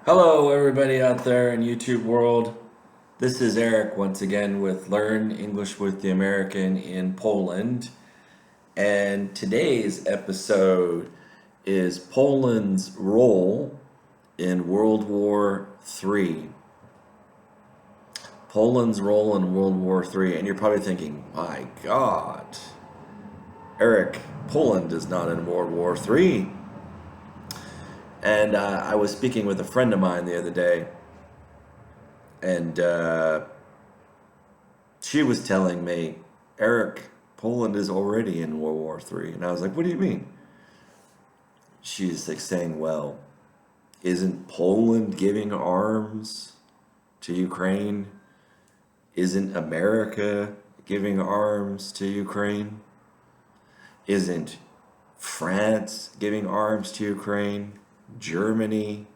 Hello, everybody out there in YouTube world. This is Eric once again with Learn English with the American in Poland. And today's episode is Poland's role in World War III. Poland's role in World War III. And you're probably thinking, my God, Eric, Poland is not in World War III. And I was speaking with a friend of mine the other day, and she was telling me, Eric, Poland is already in World War III. And I was like, what do you mean? She's like saying, well, isn't Poland giving arms to Ukraine? Isn't America giving arms to Ukraine? Isn't France giving arms to Ukraine? Germany,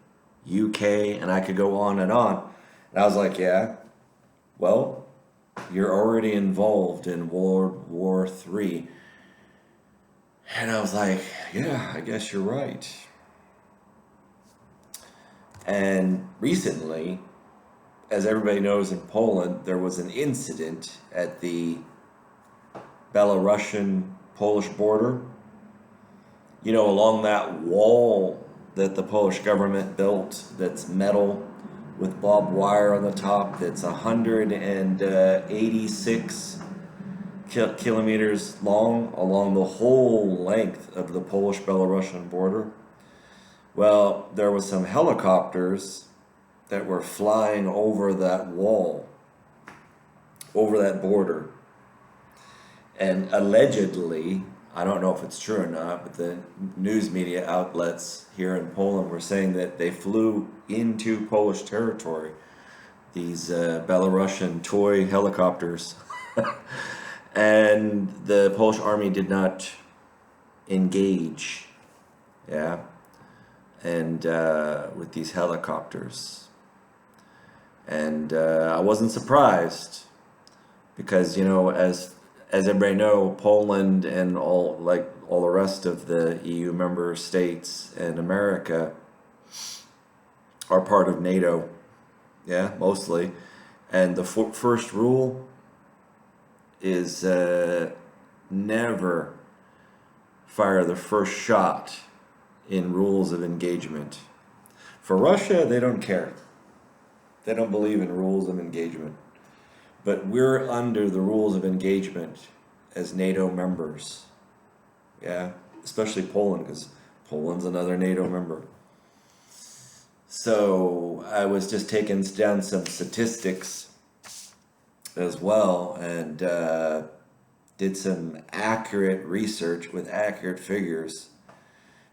UK, and I could go on and on. And I was like, yeah, well, you're already involved in World War III. And I was like, yeah, I guess you're right. And recently, as everybody knows in Poland, there was an incident at the Belarusian Polish border. You know, along that wall that the Polish government built that's metal with barbed wire on the top that's 186 kilometers long along the whole length of the Polish-Belarusian border. Well, there was some helicopters that were flying over that wall, over that border. And allegedly, I don't know if it's true or not, but the news media outlets here in Poland were saying that they flew into Polish territory, these Belarusian toy helicopters. And the Polish army did not engage, yeah, and with these helicopters. And I wasn't surprised because, you know, as everybody know, Poland and all the rest of the EU member states and America are part of NATO, yeah, mostly. And the first rule is never fire the first shot in rules of engagement. For Russia, they don't care. They don't believe in rules of engagement. But we're under the rules of engagement as NATO members. Yeah, especially Poland, because Poland's another NATO member. So I was just taking down some statistics as well and did some accurate research with accurate figures.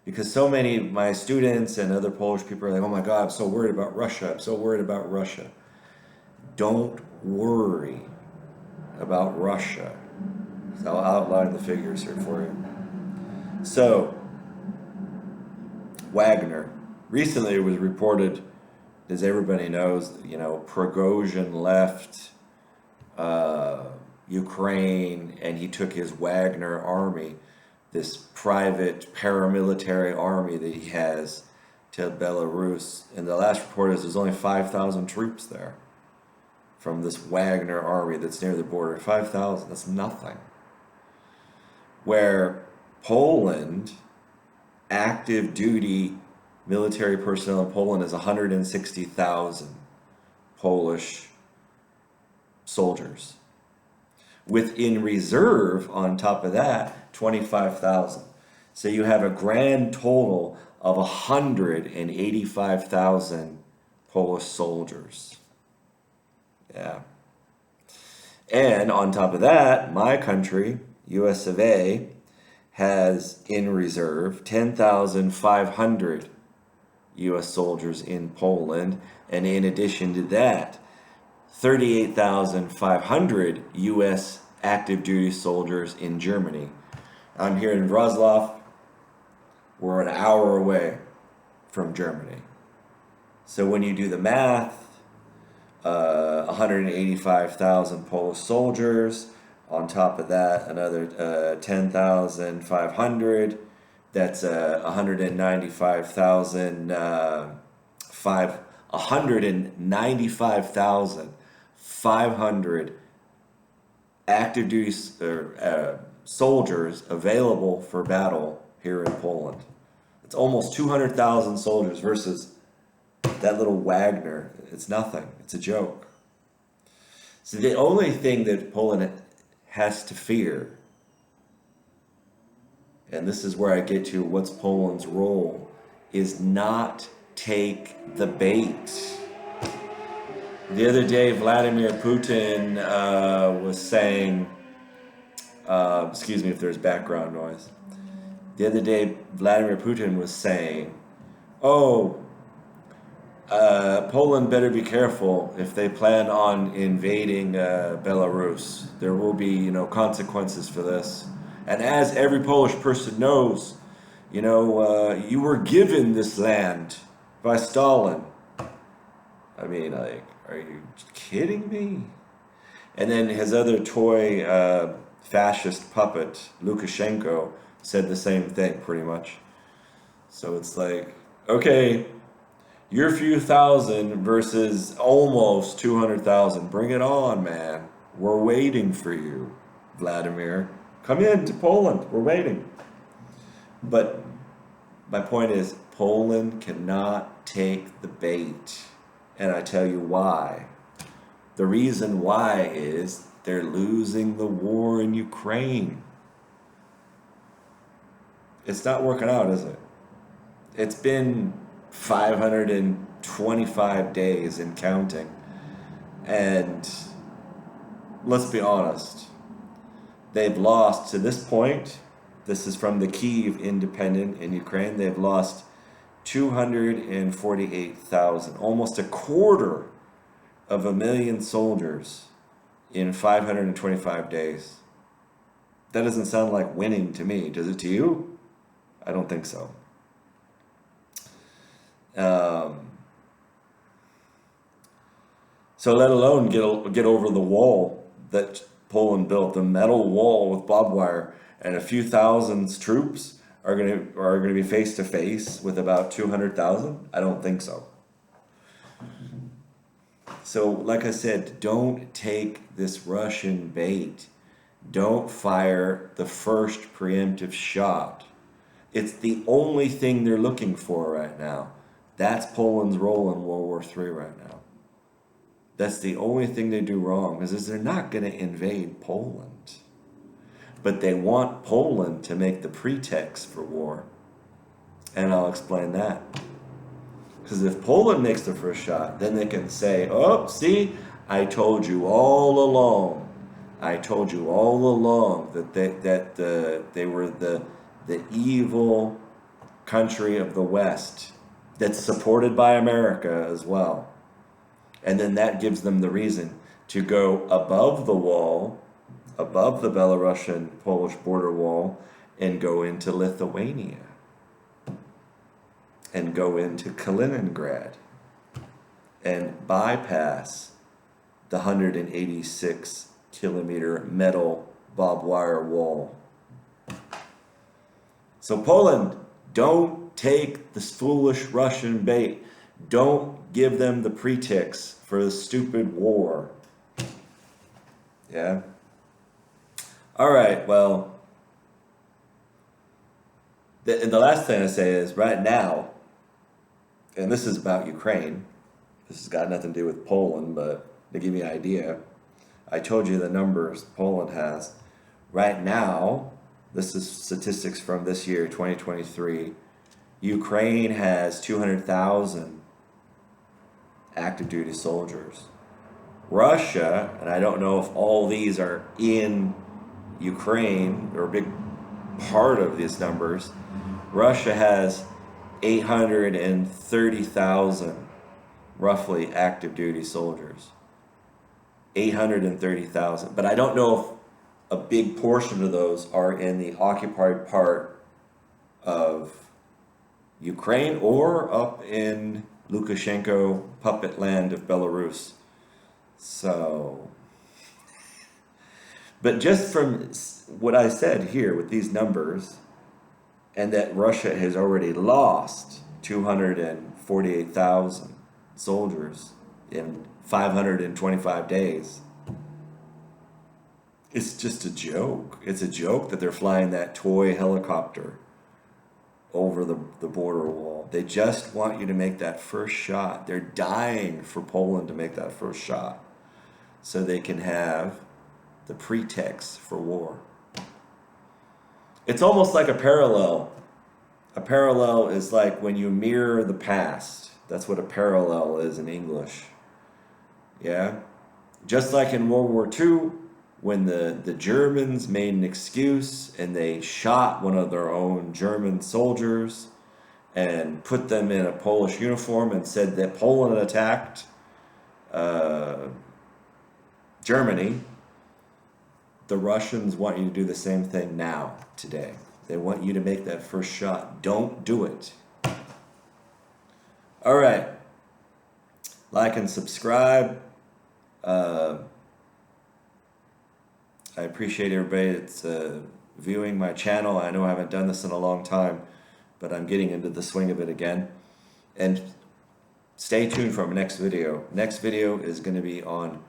Because so many of my students and other Polish people are like, oh my God, I'm so worried about Russia. I'm so worried about Russia. Don't worry about Russia. So I'll outline the figures here for you. So, Wagner. Recently it was reported, as everybody knows, you know, Prigozhin left Ukraine and he took his Wagner army, this private paramilitary army that he has, to Belarus. And the last report is there's only 5,000 troops there from this Wagner army that's near the border. 5,000, that's nothing. Where Poland, active duty military personnel in Poland is 160,000 Polish soldiers. Within reserve, on top of that, 25,000. So you have a grand total of 185,000 Polish soldiers. Yeah. And on top of that, my country, US of A, has in reserve 10,500 US soldiers in Poland. And in addition to that, 38,500 US active duty soldiers in Germany. I'm here in Wrocław. We're an hour away from Germany. So when you do the math, 185,000 Polish soldiers. On top of that, another 10,500. That's 195,000 195,500 active duty soldiers available for battle here in Poland. It's almost 200,000 soldiers versus that little Wagner. It's nothing. It's a joke. So the only thing that Poland has to fear, and this is where I get to what's Poland's role, is not take the bait. The other day, Vladimir Putin was saying, excuse me if there's background noise. The other day, Vladimir Putin was saying, Poland better be careful if they plan on invading Belarus. There will be, consequences for this. And as every Polish person knows, you were given this land by Stalin. I mean, like, are you kidding me? And then his other toy fascist puppet, Lukashenko, said the same thing, pretty much. So it's like, okay, your few thousand versus almost 200,000. Bring it on, man. We're waiting for you, Vladimir. Come in to Poland. We're waiting. But my point is, Poland cannot take the bait. And I tell you why. The reason why is they're losing the war in Ukraine. It's not working out, is it? It's been 525 days and counting. And let's be honest, they've lost to this point, this is from the Kyiv Independent in Ukraine, they've lost 248,000, almost 250,000 soldiers in 525 days. That doesn't sound like winning to me. Does it to you? I don't think so. So let alone get over the wall that Poland built, the metal wall with barbed wire, and a few thousand troops are gonna be face to face with about 200,000? I don't think so. So, like I said, don't take this Russian bait. Don't fire the first preemptive shot. It's the only thing they're looking for right now. That's Poland's role in World War III right now. That's the only thing they do wrong, is they're not going to invade Poland. But they want Poland to make the pretext for war. And I'll explain that. Because if Poland makes the first shot, then they can say, oh, see, I told you all along. I told you all along that they were the evil country of the West that's supported by America as well. And then that gives them the reason to go above the wall, above the Belarusian-Polish border wall, and go into Lithuania. And go into Kaliningrad. And bypass the 186-kilometer metal barbed wire wall. So Poland, don't take this foolish Russian bait. Don't give them the pretext for the stupid war. Yeah? All right, well, and the last thing I say is, right now, and this is about Ukraine, this has got nothing to do with Poland, but to give you an idea, I told you the numbers Poland has. Right now, this is statistics from this year, 2023, Ukraine has 200,000 active duty soldiers. Russia, and I don't know if all these are in Ukraine or a big part of these numbers, Russia has 830,000 roughly active duty soldiers. 830,000. But I don't know if a big portion of those are in the occupied part of Ukraine or up in Lukashenko puppet land of Belarus. So, but just from what I said here with these numbers, and that Russia has already lost 48,000 soldiers in 525 days. It's just a joke. It's a joke that they're flying that toy helicopter over the border wall. They just want you to make that first shot. They're dying for Poland to make that first shot so they can have the pretext for war. It's almost like a parallel. A parallel is like when you mirror the past. That's what a parallel is in English. Yeah? Just like in World War II, when the Germans made an excuse and they shot one of their own German soldiers and put them in a Polish uniform and said that Poland attacked Germany, the Russians want you to do the same thing now, today. They want you to make that first shot. Don't do it. All right. Like and subscribe. I appreciate everybody that's viewing my channel. I know I haven't done this in a long time, but I'm getting into the swing of it again. And stay tuned for my next video. Next video is going to be on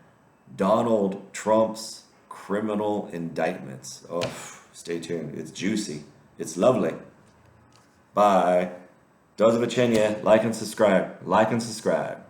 Donald Trump's criminal indictments. Oh, stay tuned. It's juicy. It's lovely. Bye. Do zobaczenia. Like and subscribe. Like and subscribe.